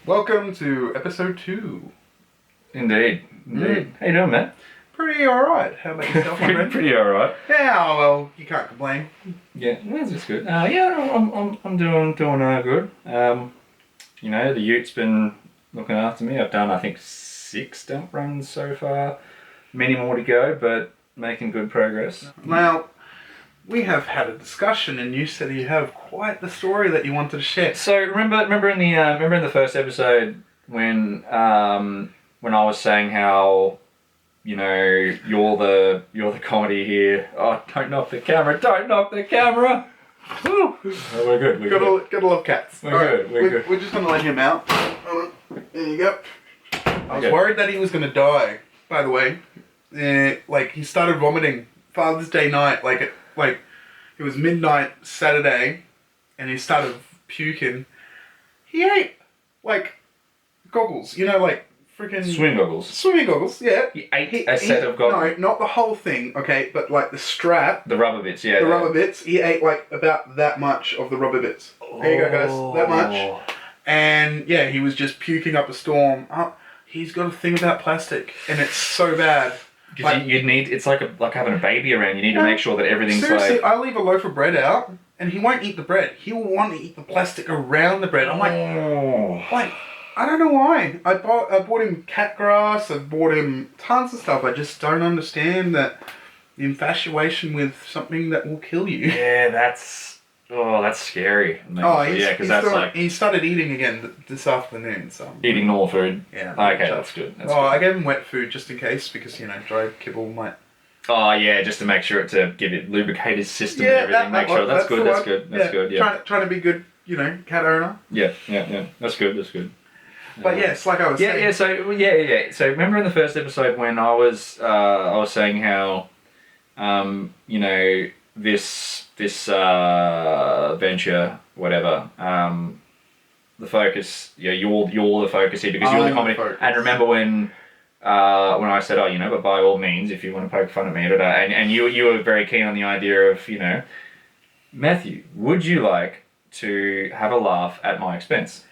Welcome to episode 2. Indeed. How you doing, man? Pretty alright. How about yourself, my friend? Pretty alright. Yeah, well, you can't complain. Yeah, that's good. I'm doing good. The Ute's been looking after me. I've done, I think, 6 dump runs so far. Many more to go, but making good progress. Now, we have had a discussion, and you said you have quite the story that you wanted to share. So remember in the first episode when I was saying how, you're the comedy here. Oh, don't knock the camera! Don't knock the camera! Woo. Oh, we're good. Gotta love cats. We're good. We're just gonna let him out. There you go. I was worried that he was gonna die. By the way, he started vomiting Father's Day night. It was midnight Saturday, and he started puking. He ate goggles. Freaking swimming goggles. Yeah. He ate a set of goggles. No, not the whole thing. Okay, but the strap. The rubber bits. Yeah. The rubber bits. He ate about that much of the rubber bits. There you go, guys. That much. And yeah, he was just puking up a storm. He's got a thing about plastic, and it's so bad. Because it's like having a baby around. You need to make sure that everything's seriously, I leave a loaf of bread out, and he won't eat the bread. He'll want to eat the plastic around the bread. I'm I don't know why. I bought him cat grass. I bought him tons of stuff. I just don't understand the infatuation with something that will kill you. Yeah, that's scary. He started eating again this afternoon. So eating normal food. Yeah. Okay, that's good. I gave him wet food just in case because dry kibble might. Oh yeah, just to make sure to lubricate his system and everything. Make sure that's good. That's good. Yeah. Trying to be good, cat owner. Yeah. That's good. But yes, like I was saying. So remember in the first episode when I was saying how, this venture, whatever, the focus, you're the focus here because you're the comedy. Focus. And remember when I said, but by all means, if you want to poke fun at me, and you were very keen on the idea of, Matthew, would you like to have a laugh at my expense?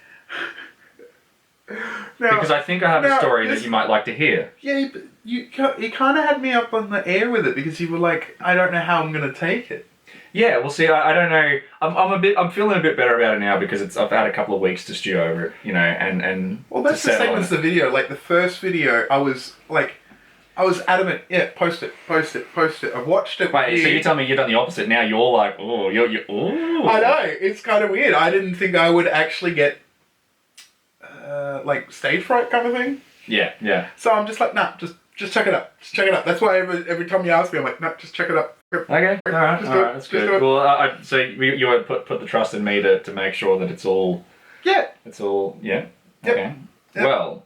Because I think I have a story that you might like to hear. Yeah, but you kind of had me up on the air with it because you were like, I don't know how I'm going to take it. Yeah, well, see, I don't know. I'm feeling a bit better about it now because I've had a couple of weeks to stew over it, and well, that's the same as the video. Like the first video, I was adamant. Yeah, post it. I watched it. Wait, so you tell me you've done the opposite. Now you're like, you're. I know, it's kind of weird. I didn't think I would actually get stage fright kind of thing. Yeah. So I'm just like, nah, just check it up. Just check it up. That's why every time you ask me, I'm like, nah, just check it up. Okay, all right, that's good. Well, so you would put the trust in me to make sure that it's all. Yeah. It's all. Yeah. Yep. Okay. Yep. Well,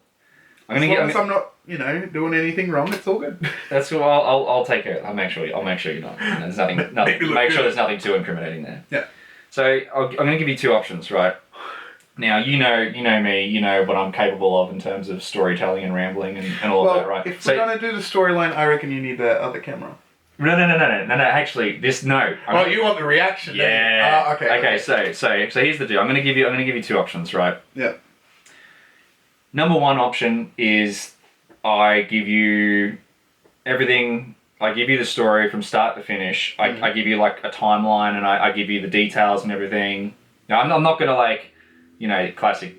I'm not, doing anything wrong. It's all good. That's cool. I'll take care. I'll make sure you're not. There's nothing. Make sure there's nothing too incriminating there. Yeah. So I'm going to give you 2 options, right? Now, you know me, you know what I'm capable of in terms of storytelling and rambling and all of that, right? If we're going to do the storyline, I reckon you need the other camera. No, actually, no. You want the reaction? Yeah. Okay. So here's the deal. I'm going to give you 2 options, right? Yeah. Number 1 option is I give you everything. I give you the story from start to finish. I give you a timeline and I give you the details and everything. Now, I'm not going to classic,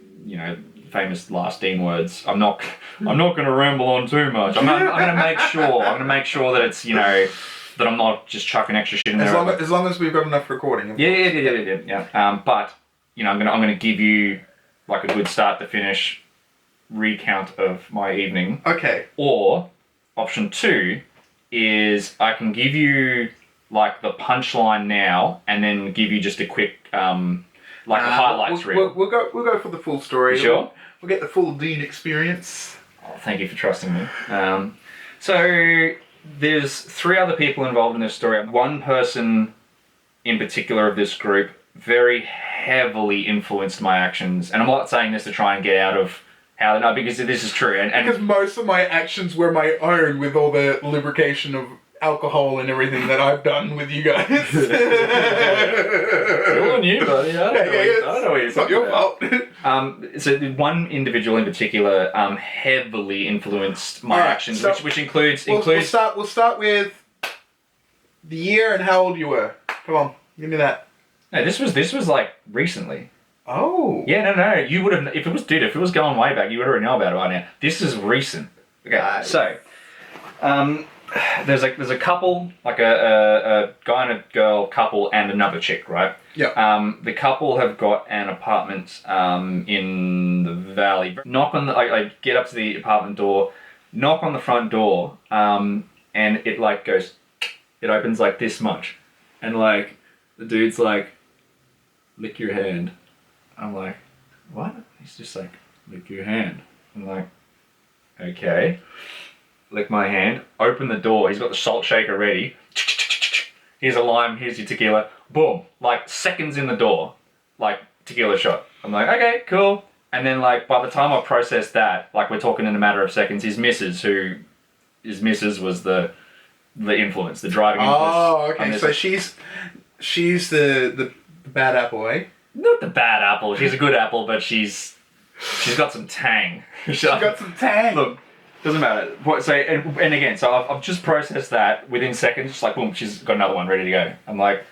famous last Dean words. I'm not going to ramble on too much. I'm going to make sure that it's, that I'm not just chucking extra shit in there. As long as we've got enough recording. Yeah. But, I'm going to give you a good start to finish recount of my evening. Okay. Or option 2 is I can give you the punchline now and then give you just a quick a highlights reel. We'll go for the full story. You sure? We'll get the full Dean experience. Oh, thank you for trusting me. So there's 3 other people involved in this story. One person in particular of this group very heavily influenced my actions, and I'm not saying this to try and get out of how they know, because this is true. And because most of my actions were my own with all the lubrication of alcohol and everything that I've done with you guys. It's all on you, buddy. I don't know what you're It's not talking your about. fault. So the one individual in particular heavily influenced my Alright, actions, so which includes We'll start with the year and how old you were. Come on, give me that. No, this was like recently. Oh. Yeah, no, you would have if it was going way back, you would already know about it by now. This is recent. Okay, Nice. so there's a couple, like a guy and a girl couple and another chick, right? Yeah. The couple have got an apartment in the valley. Knock on I get up to the apartment door, knock on the front door, and it like goes, it opens like this much, and like the dude's like, lick your hand. I'm like, what? He's just like, lick your hand. I'm like, okay. Lick my hand. Open the door. He's got the salt shaker ready. Here's a lime. Here's your tequila. Boom. Like seconds in the door. Like tequila shot. I'm like, okay, cool. And then like by the time I processed that, like we're talking in a matter of seconds, his missus was the influence, the driving influence. Oh, okay. So she's the bad apple, eh? Not the bad apple. She's a good apple, but she's got some tang. She's got some tang. Look, doesn't matter. So and again, so I've just processed that within seconds. Just like boom, she's got another one ready to go. I'm like,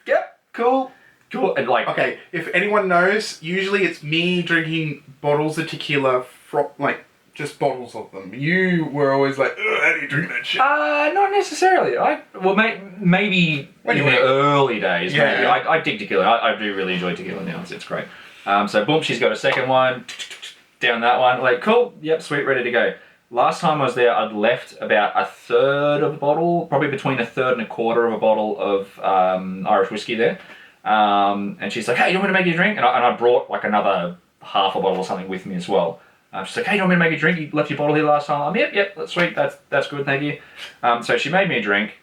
yep, cool, and like, Okay, if anyone knows, usually it's me drinking bottles of tequila from like just bottles of them. You were always like, ugh, how do you drink that shit? not necessarily. Maybe in the early days. Yeah, maybe. yeah. I dig tequila. I do really enjoy tequila now. It's great. So boom, she's got a second one. Down that one. Like cool. Yep, sweet, ready to go. Last time I was there, I'd left about a third of a bottle, probably between a third and a quarter of a bottle of Irish whiskey there. And she's like, hey, you want me to make you a drink? And I brought like another half a bottle or something with me as well. She's like, hey, you want me to make you a drink? You left your bottle here last time. I'm yep, that's sweet. That's good, thank you. So she made me a drink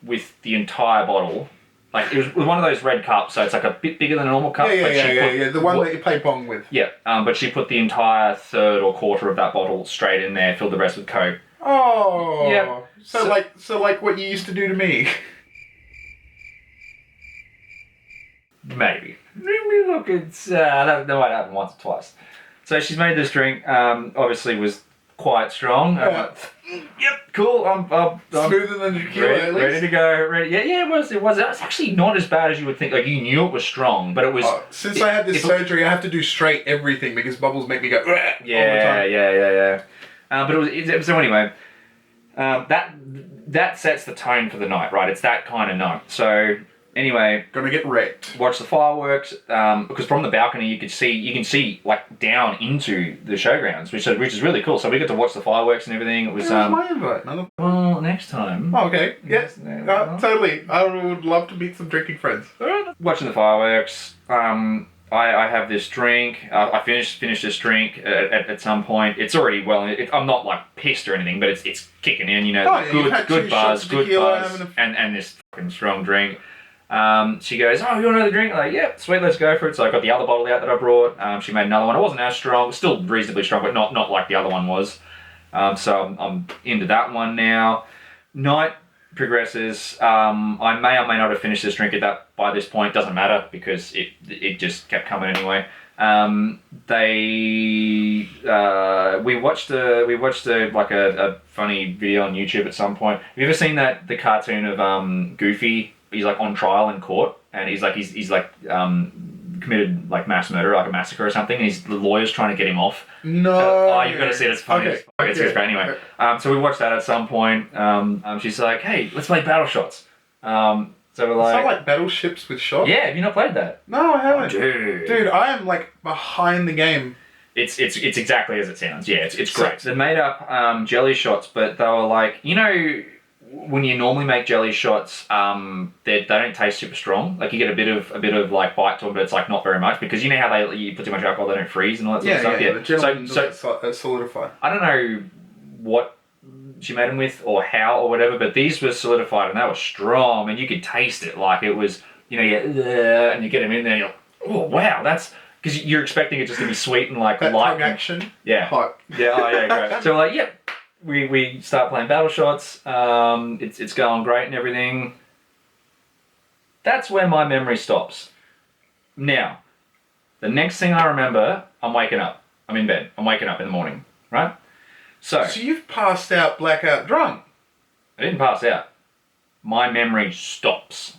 with the entire bottle. Like it was one of those red cups, so it's like a bit bigger than a normal cup. Yeah. The one that you play pong with. Yeah, but she put the entire third or quarter of that bottle straight in there, filled the rest with Coke. Oh. Yeah. So like what you used to do to me. Maybe. Look, it's that might happen once or twice. So she's made this drink. Obviously was quite strong. Yeah. Yep, cool. I'm Smoother than the tequila, at least. ready to go. Ready. Yeah, it was. It was actually not as bad as you would think. Like you knew it was strong, but it was. Since I had this surgery, I have to do straight everything because bubbles make me go. Yeah. But it was so anyway. That sets the tone for the night, right? It's that kind of night. So anyway, Gonna get wrecked. watch the fireworks because from the balcony you can see like down into the showgrounds, which is really cool. So we got to watch the fireworks and everything. It was Where's my invite? well, next time. Oh, okay. Yes. Yes. Totally. I would love to meet some drinking friends. Watching the fireworks. I have this drink. I finished this drink at some point. It's already I'm not like pissed or anything, but it's kicking in. You know, Oh, yeah, you've had good 2 buzz, shots of good tequila, buzz, having and this fucking strong drink. She goes, oh, you want another drink? I'm like, yep, sweet, let's go for it. So I got the other bottle out that I brought. She made another one. It wasn't as strong, it was still reasonably strong, but not like the other one was. So I'm into that one now. Night progresses. I may or may not have finished this drink by this point. Doesn't matter because it just kept coming anyway. We watched a funny video on YouTube at some point. Have you ever seen the cartoon of Goofy? He's like on trial in court, and he's committed like mass murder, like a massacre or something, and the lawyer's trying to get him off. No. You've got to see it. It's funny. Okay. It's great. Anyway, so we watched that at some point. She's like, "Hey, let's play Battle Shots." So we're It's like, not like battleships with shots. "Yeah, have you not played that?" No, I haven't. Dude, I am like behind the game. It's exactly as it sounds. Yeah, it's great. They made up jelly shots, but they were like, you know, when you normally make jelly shots, they don't taste super strong. Like you get a bit of like bite to them, but it's like not very much because you know how you put too much alcohol, they don't freeze and all that sort of stuff. The gelatin So doesn't solidify. I don't know what she made them with or how or whatever, but these were solidified and they were strong and you could taste it. Like it was, you know, and you get them in there, and you're like, oh wow, that's because you're expecting it just to be sweet and like That light tongue action. Yeah. Hot. Yeah. Oh yeah. Great. So we're like, yep. we start playing battle shots. It's going great and everything. That's where my memory stops. Now, the next thing I remember, I'm waking up. I'm in bed. I'm waking up in the morning, right? So you've passed out, blackout, drunk. I didn't pass out. My memory stops.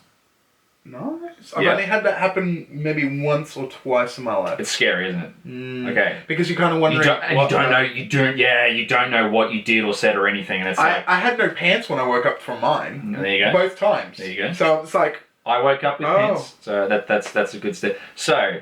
Nice. I've Yeah. only had that happen maybe once or twice in my life. It's scary, isn't it? Okay. Because you're kind of wondering. You don't know what you did or said or anything, and it's like I had no pants when I woke up from mine. There you go. Both times. There you go. So it's like. I woke up with pants, so that's a good step. So,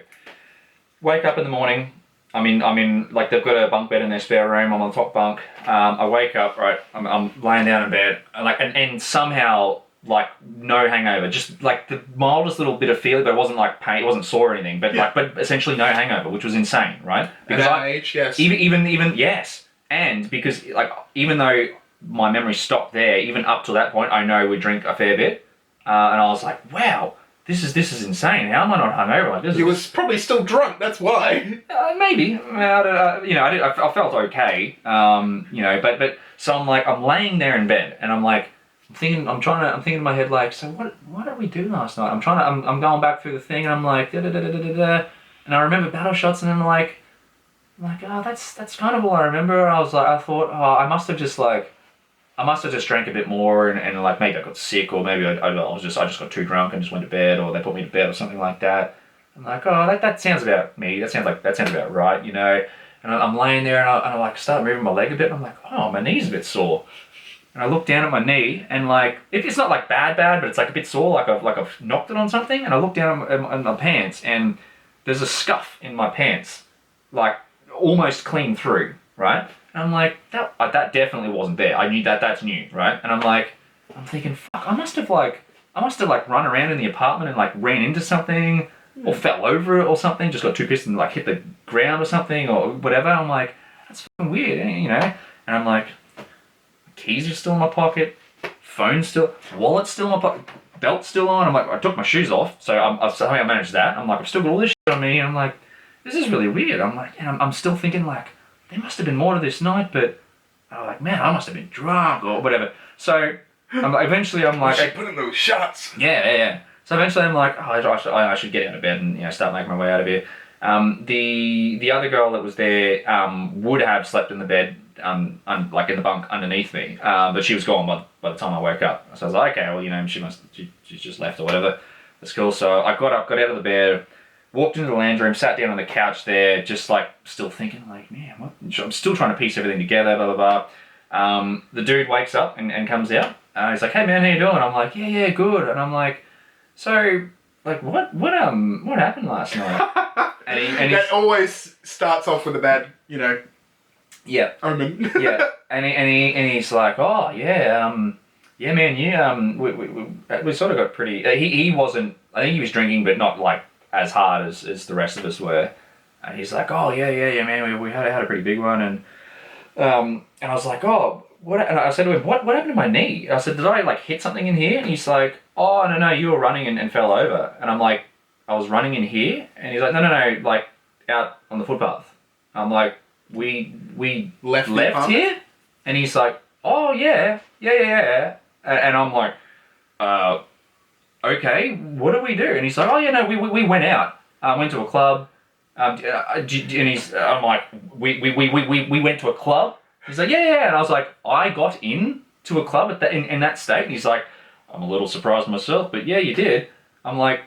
wake up in the morning. I'm in like they've got a bunk bed in their spare room. I'm on the top bunk. I wake up, right? I'm laying down in bed, and somehow like no hangover, just like the mildest little bit of feeling, but it wasn't like pain, it wasn't sore or anything, but but essentially no hangover, which was insane, right? Because at that age, yes. Even yes, and because like even though my memory stopped there, even up to that point, I know we drink a fair bit. And I was like, wow, this is insane. How am I not hungover like this? You was probably still drunk, that's why. Maybe. I felt okay. But so I'm laying there in bed and I'm like, I'm thinking in my head like, so what did we do last night? I'm going back through the thing and I'm like, da da da da da da, and I remember battle shots and I'm like, oh, that's kind of all I remember. I thought, oh, I must have just drank a bit more and like maybe I got sick or maybe I just got too drunk and just went to bed or they put me to bed or something like that. I'm like, oh, that sounds about me. That sounds about right, you know. And I'm laying there and I like start moving my leg a bit. And I'm like, oh, my knee's a bit sore. And I look down at my knee and like it's not like bad, but it's like a bit sore, like I've knocked it on something. And I look down at my pants and there's a scuff in my pants, like almost clean through, right? And I'm like, that definitely wasn't there. I knew that's new, right? And I'm thinking, fuck, I must have run around in the apartment and like ran into something or fell over it or something, just got too pissed and like hit the ground or something or whatever. I'm like, that's fucking weird, you know? And I'm like, keys are still in my pocket, phone still, wallet's still in my pocket, belt's still on. I'm like, I took my shoes off, so I managed that. I'm like, I've still got all this shit on me. And I'm like, this is really weird. I'm like, and I'm still thinking like, there must have been more to this night, but I was like, man, I must have been drunk or whatever. So eventually I'm like, I put in those shots. Yeah. So eventually I'm like, oh, I should get out of bed and start making my way out of here. The other girl that was there would have slept in the bed, like in the bunk underneath me, but she was gone by the time I woke up. So I was like, okay, well, she's just left or whatever. That's cool. So I got up, got out of the bed, walked into the lounge room, sat down on the couch there, just like still thinking like, man, what? I'm still trying to piece everything together, blah, blah, blah. The dude wakes up and comes out. He's like, hey man, how you doing? I'm like, yeah, good. And I'm like, so, like, what happened last night? and that always starts off with a bad, yeah, omen. yeah. And he's like, oh yeah, man, we sort of got pretty. He wasn't. I think he was drinking, but not like as hard as the rest of us were. And he's like, oh yeah, man, we had a pretty big one, and I was like, oh, what? And I said to him, what happened to my knee? I said, did I like hit something in here? And he's like, oh no, you were running and fell over. And I'm like, I was running in here, and he's like, no, like out on the footpath. I'm like, we left here, and he's like, oh yeah, and I'm like, okay, what do we do? And he's like, oh yeah, no, we went out, went to a club, and I'm like, we went to a club. He's like, yeah, and I was like, I got in to a club at in that state, and he's like, I'm a little surprised myself, but yeah, you did. I'm like,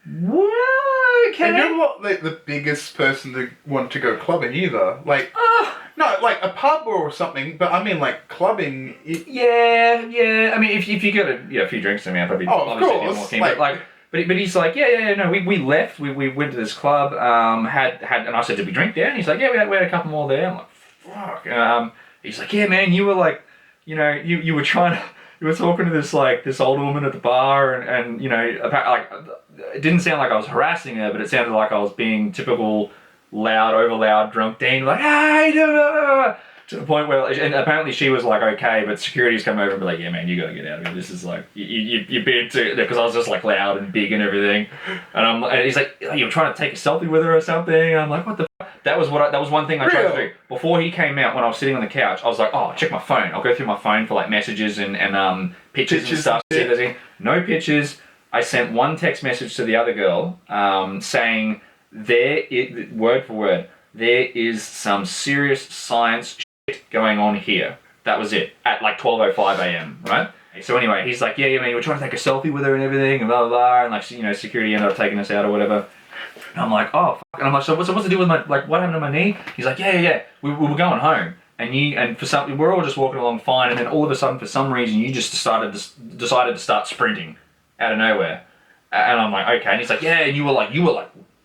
what? Okay. And you're not like the biggest person to want to go clubbing either. Like, no, like a pub or something. But I mean, like clubbing. Yeah. I mean, if you got a few drinks in me, I'd probably course. More keen. But he's like, yeah, no, we left. We went to this club. Had and I said, did we drink there? And he's like, yeah, we had a couple more there. I'm like, fuck. He's like, yeah, man, you were like, you were trying to. You were talking to this old woman at the bar, and it didn't sound like I was harassing her, but it sounded like I was being typical over loud drunk Dean, like, hey, to the point where, and apparently she was like okay, but security's come over and be like, yeah man, you gotta get out of here. This is like you've been to, because I was just like loud and big and everything, and he's like, oh, you were trying to take a selfie with her or something. And I'm like, what the fuck? That was one thing I tried to Real? do. Before he came out, when I was sitting on the couch, I was like, oh, I'll check my phone. I'll go through my phone for like messages and pictures and Pictures stuff. and See if there's any. No pictures. I sent one text message to the other girl saying, word for word, there is some serious science shit going on here. That was it, at like 12:05 a.m., right? So anyway, he's like, yeah, man, we're trying to take a selfie with her and everything, and blah, blah, blah, and like, security ended up taking us out or whatever. And I'm like, oh, fuck. And I'm like, so what's the deal with my, like, what happened to my knee? He's like, yeah, we were going home. And for some, we're all just walking along fine, and then all of a sudden, for some reason, you just decided to start sprinting out of nowhere. And I'm like, okay. And he's like, yeah, and you were like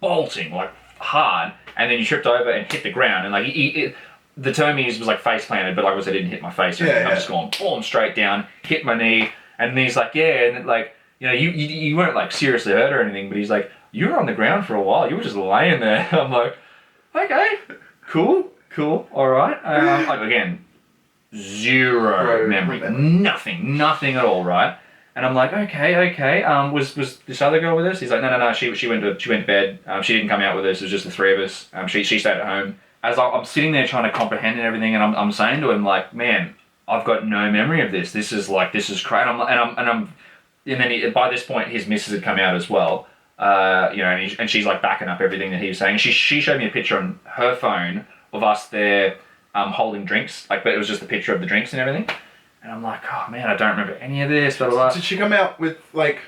bolting, like, hard, and then you tripped over and hit the ground, and like, the term he used was like face planted, but like I said, it didn't hit my face or anything. I'm just going boom straight down, hit my knee, and then he's like, yeah, and like, you weren't like seriously hurt or anything, but he's like, you were on the ground for a while, you were just laying there. I'm like, okay, cool, all right. Again, zero memory, nothing at all, right? And I'm like, okay. Was this other girl with us? He's like, no. She went to bed. She didn't come out with us. It was just the three of us. She stayed at home. As I'm sitting there trying to comprehend and everything, and I'm saying to him like, man, I've got no memory of this. This is crazy. And then by this point his missus had come out as well. And she's like backing up everything that he was saying. She showed me a picture on her phone of us there, holding drinks. Like, but it was just a picture of the drinks and everything. And I'm like, oh man, I don't remember any of this. Blah, blah, blah. Did she come out with like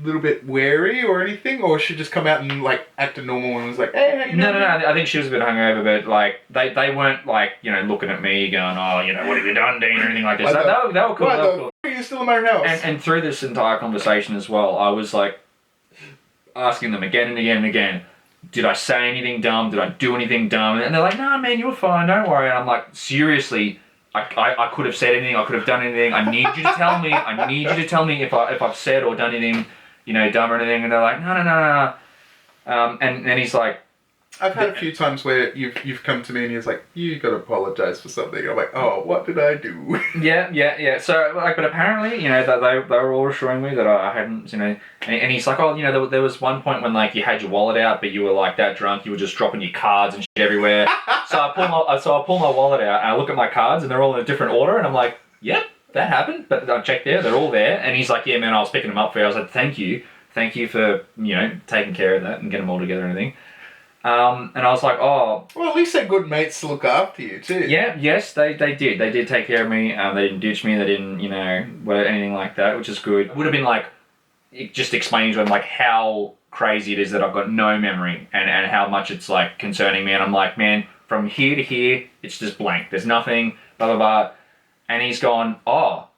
a little bit wary or anything, or she just come out and like acted normal and was like, hey, how you doing? No. I think she was a bit hungover, but like they weren't like looking at me going, oh, what have you done, Dean, or anything like this. They were cool. Why the f*** are you still in my house? And through this entire conversation as well, I was like asking them again and again, did I say anything dumb? Did I do anything dumb? And they're like, no, man, you were fine. Don't worry. And I'm like, seriously. I could have said anything. I could have done anything. I need you to tell me. I need you to tell me if I've said or done anything, dumb or anything. And they're like, no. And then he's like, I've had a few times where you've come to me and you're like, you got to apologize for something. I'm like, oh, what did I do? Yeah. So like, but apparently, they were all assuring me that I hadn't, and he's like, oh, there was one point when like you had your wallet out, but you were like that drunk, you were just dropping your cards and shit everywhere. So I pull my wallet out and I look at my cards and they're all in a different order, and I'm like, yep, that happened. But I checked they're all there. And he's like, yeah, man, I was picking them up for you. I was like, thank you for taking care of that and getting them all together and everything. And I was like, oh. Well, at least they're good mates to look after you too. Yeah, yes, they did. They did take care of me. They didn't ditch me. They didn't, anything like that, which is good. It would have been like, just explaining to him like how crazy it is that I've got no memory and how much it's like concerning me. And I'm like, man, from here to here, it's just blank. There's nothing, blah, blah, blah. And he's gone, oh,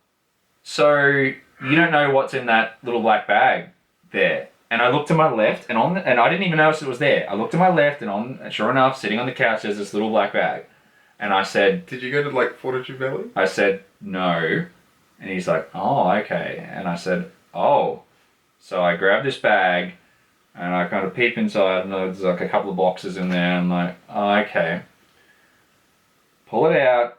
so you don't know what's in that little black bag there. And I looked to my left, and I didn't even notice it was there. I looked to my left, and sure enough, sitting on the couch, there's this little black bag. And I said, did you go to like Fortitude Valley? I said, no. And he's like, oh, okay. And I said, oh. So I grabbed this bag, and I kind of peep inside, and there's like a couple of boxes in there. I'm like, oh, okay. Pull it out.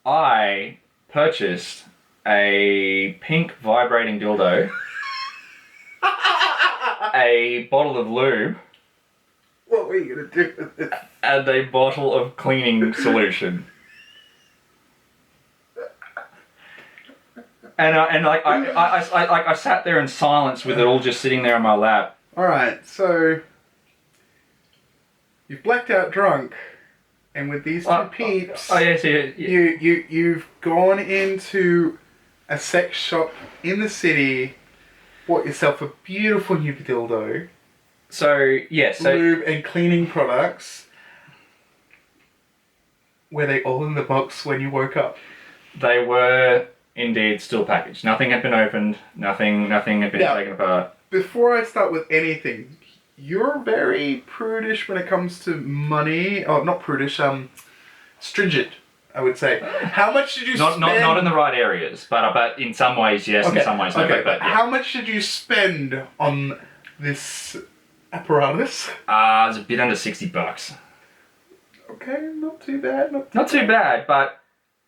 I purchased a pink vibrating dildo, a bottle of lube. What were you gonna do with this? And a bottle of cleaning solution. And I sat there in silence with it all just sitting there on my lap. All right, so you've blacked out drunk, and with these two peeps, you've gone into a sex shop in the city, bought yourself a beautiful new dildo. So lube and cleaning products. Were they all in the box when you woke up? They were indeed still packaged. Nothing had been opened. Nothing had been taken apart. Before I start with anything, you're very prudish when it comes to money. Oh, not prudish. Stringent, I would say. How much did you spend? Not in the right areas, but in some ways yes, okay. In some ways no. Okay, but yeah. How much did you spend on this apparatus? It was a bit under $60. Okay, not too bad. Not too bad, but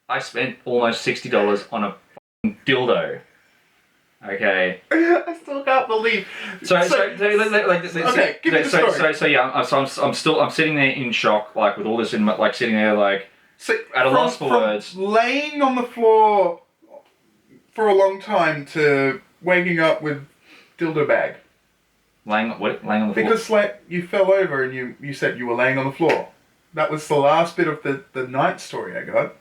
I spent almost $60 on a f***ing dildo. Okay. I still can't believe. Okay, give me the story. So yeah, I'm sitting there in shock, like with all this in my, like sitting there like So at a loss for words. laying on the floor for a long time to waking up with dildo bag. Laying on the floor. Because like you fell over and you said you were laying on the floor. That was the last bit of the night story I got.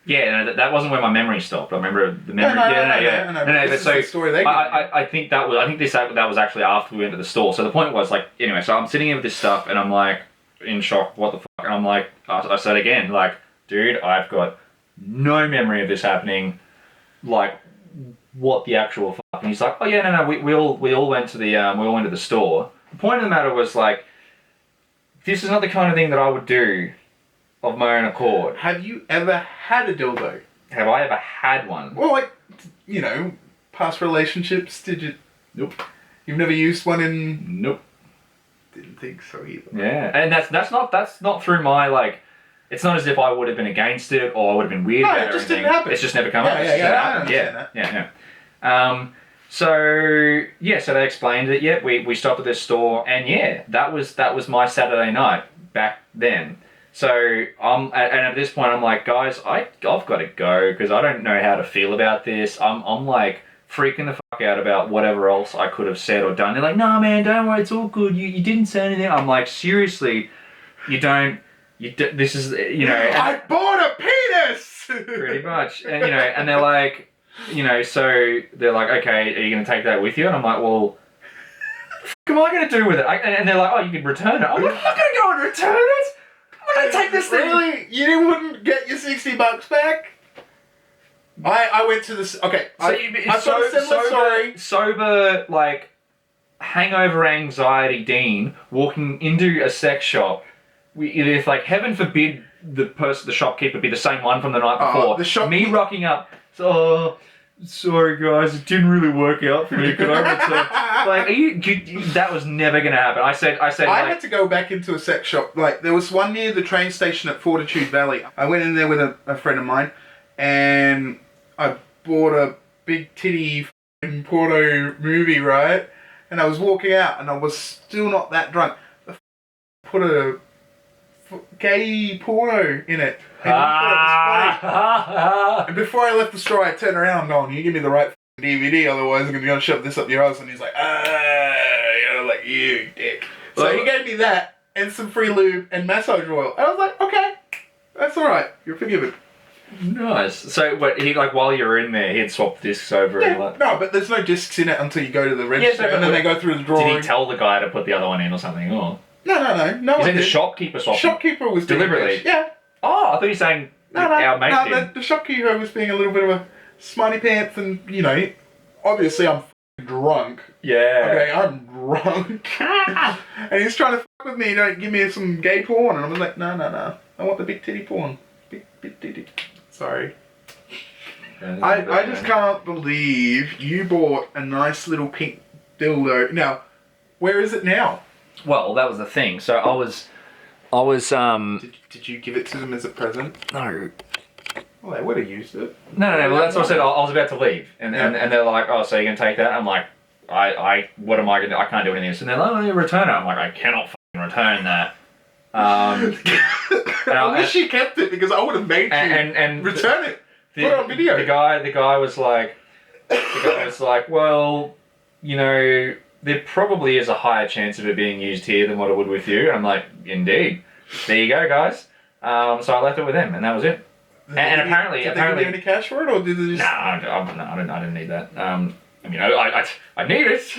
Yeah, no, that wasn't where my memory stopped. I remember the memory. No. This is the story they gave me. I think that was actually after we went to the store. So the point was like, anyway, so I'm sitting here with this stuff and I'm like in shock. What the fuck? And I'm like, I said again, like, dude, I've got no memory of this happening. Like, what the actual fuck? And he's like, oh yeah, no, we all went to the store. The point of the matter was like, this is not the kind of thing that I would do of my own accord. Have you ever had a dildo? Have I ever had one? Well, like, past relationships, did you? Nope. You've never used one in? Nope. Didn't think so either. Yeah, and that's not through my like. It's not as if I would have been against it or I would have been weird about it. No, it just didn't happen. It's just never come up. Yeah. So they explained it. Yeah, we stopped at this store, and yeah, that was my Saturday night back then. So at this point I'm like, guys, I've got to go because I don't know how to feel about this. I'm like freaking the fuck out about whatever else I could have said or done. They're like, no man, don't worry, it's all good. You didn't say anything. I'm like, seriously, this is I bought a penis. Pretty much, and and they're like, so they're like, okay, are you gonna take that with you? And I'm like, well, what am I gonna do with it? And they're like, oh, you can return it. I'm like, I'm not gonna go and return it. I'm gonna take this thing. Really? You wouldn't get your $60 back? I went to this. Okay, I've got a similar story. Sober, like hangover anxiety Dean walking into a sex shop. If like heaven forbid the shopkeeper be the same one from the night before. Me rocking up. Oh, sorry guys, it didn't really work out for me. Could I return? That was never gonna happen. I said. I had to go back into a sex shop. Like there was one near the train station at Fortitude Valley. I went in there with a friend of mine, and I bought a big titty porno movie, right? And I was walking out, and I was still not that drunk. I put a gay porno in it. And and before I left the store, I turned around, I'm going, you give me the right DVD, otherwise I'm going to shove this up your ass. And he's like, like, you dick. So he gave me that, and some free lube, and massage oil. And I was like, okay, that's alright, you're forgiven. Nice. So, what, he, like, while you were in there, he'd swap the discs over and like... No, but there's no discs in it until you go to the register, and then they go through the drawer. Did he tell the guy to put the other one in or something, or...? No. You said the shopkeeper swapped? The shopkeeper was deliberately? Yeah. Oh, I thought you were saying our mate did. The shopkeeper was being a little bit of a smarty pants, and obviously I'm drunk. Yeah. Okay, I'm drunk. And he's trying to fuck with me. Don't give me some gay porn, and I was like, no. I want the big titty porn. Big titty. Sorry. I just can't believe you bought a nice little pink dildo. Now, where is it now? Well, that was the thing. So I was. Did you give it to them as a present? No. Well, they would have used it. No. Well, that's what I said. I was about to leave, and they're like, "Oh, so you're gonna take that?" I'm like, what am I gonna do? I can't do anything. And they're like, "Oh, you return it." I'm like, I cannot fucking return that. I wish you kept it because I would have made you and return it. Put it on video. The guy was like, well, there probably is a higher chance of it being used here than what it would with you. And I'm like, indeed. There you go, guys. So I left it with them, and that was it. Apparently, did they give you any cash for it, or did they just? I didn't need that. I need it,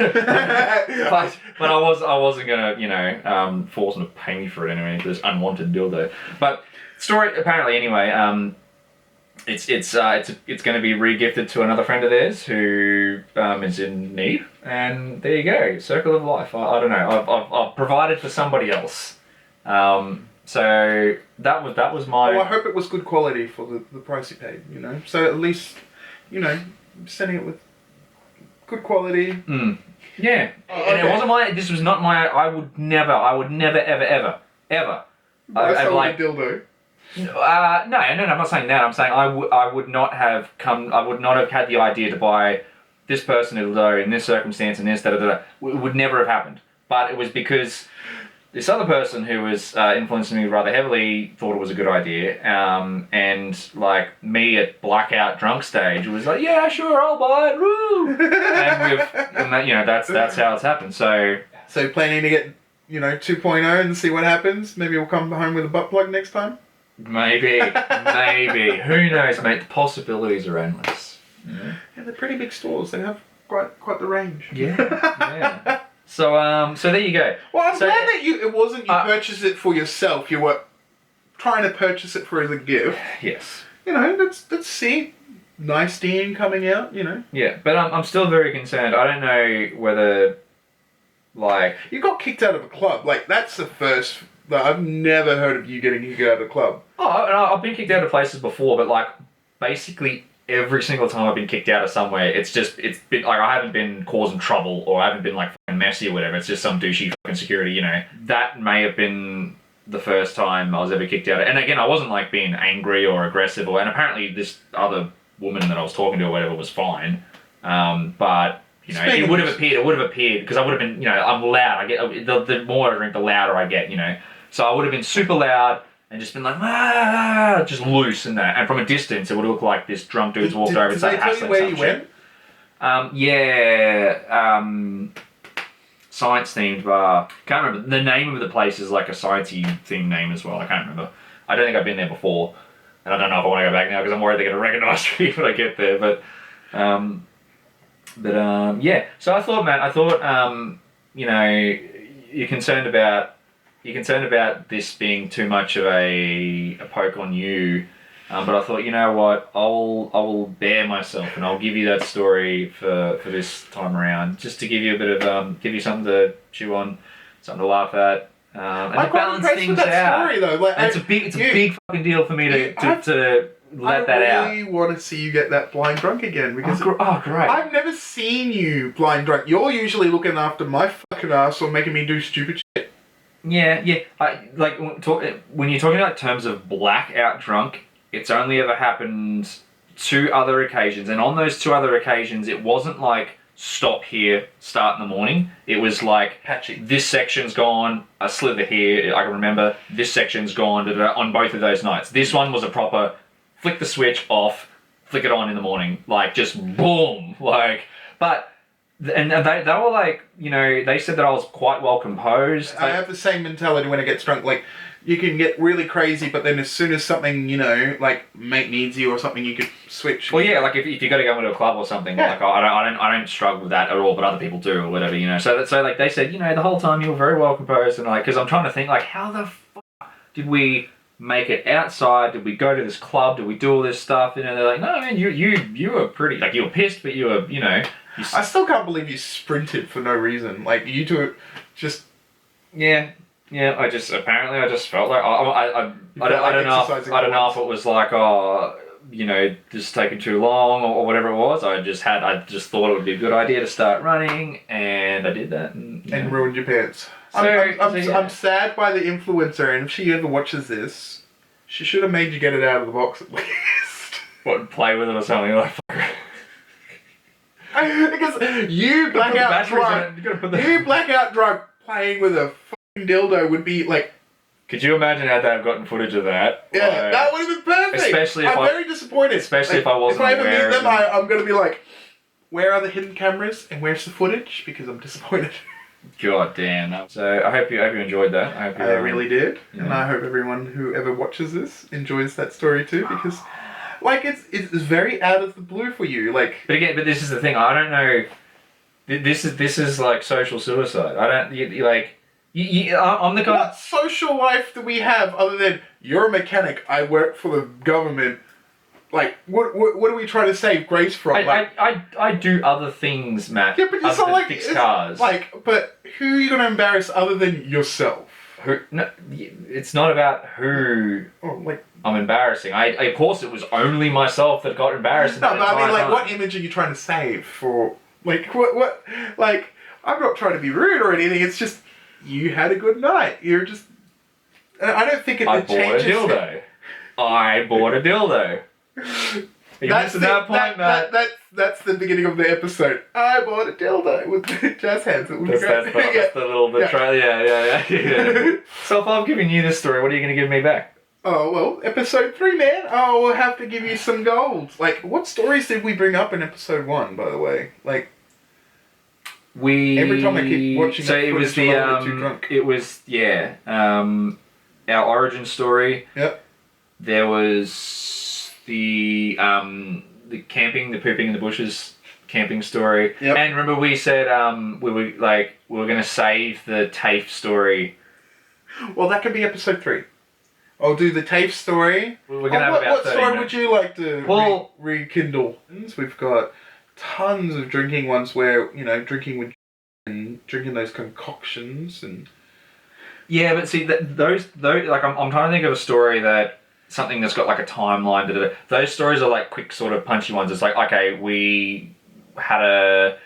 but I wasn't gonna, force them to pay me for it anyway. This unwanted dildo. But story apparently anyway. It's going to be re-gifted to another friend of theirs who is in need, and there you go, circle of life. I don't know. I've provided for somebody else, so that was my. Well, I hope it was good quality for the price you paid. So at least, sending it with good quality. Yeah, and it wasn't my. This was not my. I would never ever. I like dildo. No, I'm not saying that. I'm saying I would not have had the idea to buy this person, although in this circumstance and this, would never have happened. But it was because this other person who was influencing me rather heavily thought it was a good idea. And like me at blackout drunk stage was like, yeah, sure, I'll buy it, woo! and that, that's how it's happened. So planning to get, 2.0 and see what happens? Maybe we'll come home with a butt plug next time? Maybe. Who knows, mate? The possibilities are endless. Yeah, they're pretty big stores. They have quite the range. Yeah. So there you go. Well, I'm glad that it wasn't you purchased it for yourself. You were trying to purchase it for as a gift. Yes. Let's see. Nice Dean coming out, Yeah, but I'm still very concerned. I don't know whether, like... You got kicked out of a club. Like, that's the first... I've never heard of you getting kicked out of a club. Oh, I've been kicked out of places before, but, like, basically every single time I've been kicked out of somewhere, it's been, like, I haven't been causing trouble, or I haven't been, like, fucking messy or whatever. It's just some douchey fucking security, That may have been the first time I was ever kicked out. And again, I wasn't, like, being angry or aggressive, and apparently this other woman that I was talking to or whatever was fine. But... it would have appeared, because I would have been, I'm loud. I get the more I drink, the louder I get, So I would have been super loud and just been like, just loose in that. And from a distance, it would have looked like this drunk dude's walked over and started hassling. Did they tell you where you went? Science themed bar. Can't remember. The name of the place is like a sciencey themed name as well. I can't remember. I don't think I've been there before, and I don't know if I want to go back now because I'm worried they're going to recognise me when I get there. But yeah. So I thought, you're concerned about this being too much of a poke on you. But I thought, you know what, I will bear myself and I'll give you that story for this time around, just to give you a bit of give you something to chew on, something to laugh at, and to balance things out. Story, though. Like, it's a big fucking deal for me to let that out. I really want to see you get that blind drunk again, because great! I've never seen you blind drunk. You're usually looking after my fucking ass or making me do stupid shit. Yeah. When you're talking about terms of blackout drunk, it's only ever happened 2 other occasions, and on those 2 other occasions, it wasn't like stop here, start in the morning. It was like patchy. This section's gone, a slither here. I can remember this section's gone on both of those nights. This one was a proper flick the switch off, flick it on in the morning, like just boom, like. But and they were like, they said that I was quite well composed. I have the same mentality when I get drunk. Like, you can get really crazy, but then as soon as something, like mate needs you or something, you could switch. Well, yeah, like if you got to go into a club or something, like I don't struggle with that at all, but other people do or whatever, So like they said, the whole time you were very well composed, and like, because I'm trying to think like, how the fuck did we make it outside? Did we go to this club? Did we do all this stuff? They're like, no, man, you were pretty, like, you were pissed, but you were, I still can't believe you sprinted for no reason. Like, you two just... Yeah, I just felt like I don't know if it was like just taking too long or whatever it was. I just thought it would be a good idea to start running, and I did that and ruined your pants. So, I'm sad by the influencer, and if she ever watches this, she should have made you get it out of the box at least. What, play with it or something like that? Because you blackout drunk playing with a fucking dildo would be like... Could you imagine had they have gotten footage of that? Yeah, like, that would have been perfect. Especially I'm very disappointed. Especially if I wasn't aware. If I ever meet them, I'm going to be like, where are the hidden cameras and where's the footage? Because I'm disappointed. God damn. So I hope you enjoyed that. I really did. Yeah. And I hope everyone who ever watches this enjoys that story too, because... Like, it's very out of the blue for you, like... But this is the thing, I don't know... This is like social suicide. I don't... I'm the guy... What social life do we have other than, you're a mechanic, I work for the government? Like, what are we trying to save grace from? I do other things, Matt. Yeah, but it's not like... fix cars. But who are you going to embarrass other than yourself? No, it's not about who... Oh, like... I'm embarrassing. Of course, it was only myself that got embarrassed. No, but I mean, like, what image are you trying to save for? Like, what? Like, I'm not trying to be rude or anything. It's just you had a good night. You're just. I don't think it changes. I bought a dildo. You missing that point, Matt. That's the beginning of the episode. I bought a dildo with jazz hands. It was That's the little bit. Yeah. So if I'm giving you this story, what are you going to give me back? Oh, well, episode 3, man. Oh, we'll have to give you some gold. Like, what stories did we bring up in episode 1, by the way? Like, every time I keep watching so that it was footage, the I'm a little bit too drunk. it was our origin story. Yep. There was the camping, the pooping in the bushes camping story. Yep. And remember we said we were going to save the TAFE story. Well, that could be episode 3. I'll do the TAFE story. We're going to have about what 30 story minutes. would you like to Well- rekindle? We've got tons of drinking ones where, drinking with and drinking those concoctions and... Yeah, but see, those like I'm trying to think of a story something that's got like a timeline. Those stories are like quick sort of punchy ones. It's like, okay, we had a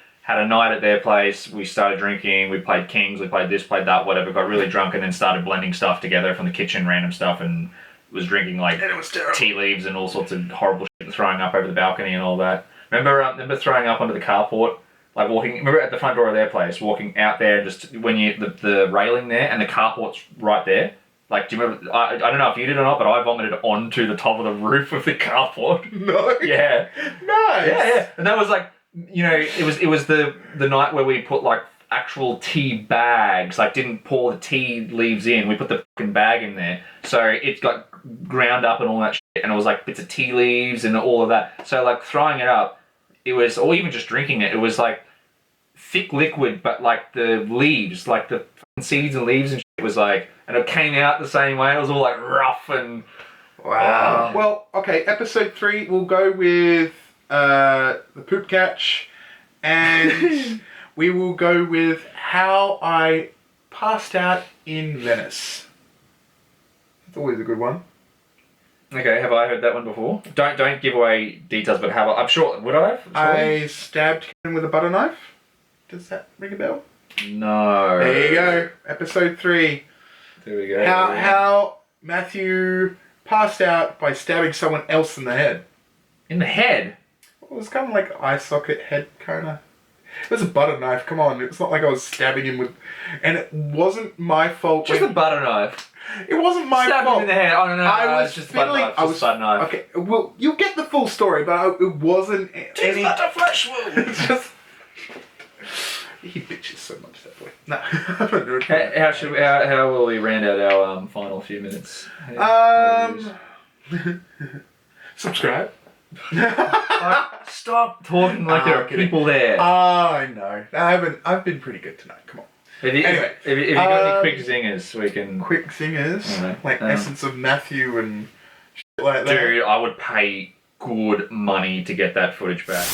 night at their place, we started drinking, we played Kings, we played this, played that, whatever, got really drunk and then started blending stuff together from the kitchen, random stuff, and was drinking like And it was terrible. tea leaves and all sorts of horrible shit and throwing up over the balcony and all that. Remember throwing up onto the carport? Like remember at the front door of their place, walking out there, just when the railing there and the carport's right there. Like, do you remember? I don't know if you did or not, but I vomited onto the top of the roof of the carport. No. Yeah. Nice. Yeah. And that was like, it was the night where we put like actual tea bags, like didn't pour the tea leaves in. We put the fucking bag in there, so it got ground up and all that shit, and it was like bits of tea leaves and all of that. So like throwing it up, it was, or even just drinking it, it was like thick liquid, but like the leaves, like the seeds and leaves and shit was like, and it came out the same way. It was all like rough and Wow. Well, okay, episode 3, we'll go with the poop catch, and we will go with how I passed out in Venice. That's always a good one. Okay, have I heard that one before? Don't give away details, but I'm sure, would I have? Surely? I stabbed Ken with a butter knife. Does that ring a bell? No. There you go. Episode 3. There we go. How Matthew passed out by stabbing someone else in the head. In the head? It was kind of like eye socket head, kind of. It was a butter knife. Come on, it's not like I was stabbing him with, and it wasn't my fault. Just a butter knife. It wasn't my Stab fault. him in the head. Oh no, I was it's just a butter fiddling. knife. Just a butter knife. Okay, well, you'll get the full story, but it wasn't any. Not a flesh wound. Just he bitches so much, that boy. No, I'm not doing it. How will we round out our final few minutes? Subscribe. Stop talking like there are kidding. people there. I know. I've been pretty good tonight. Come on. Anyway, if you got any quick zingers, we can. Quick singers, Alright, like Essence of Matthew and shit like that. Dude, I would pay good money to get that footage back.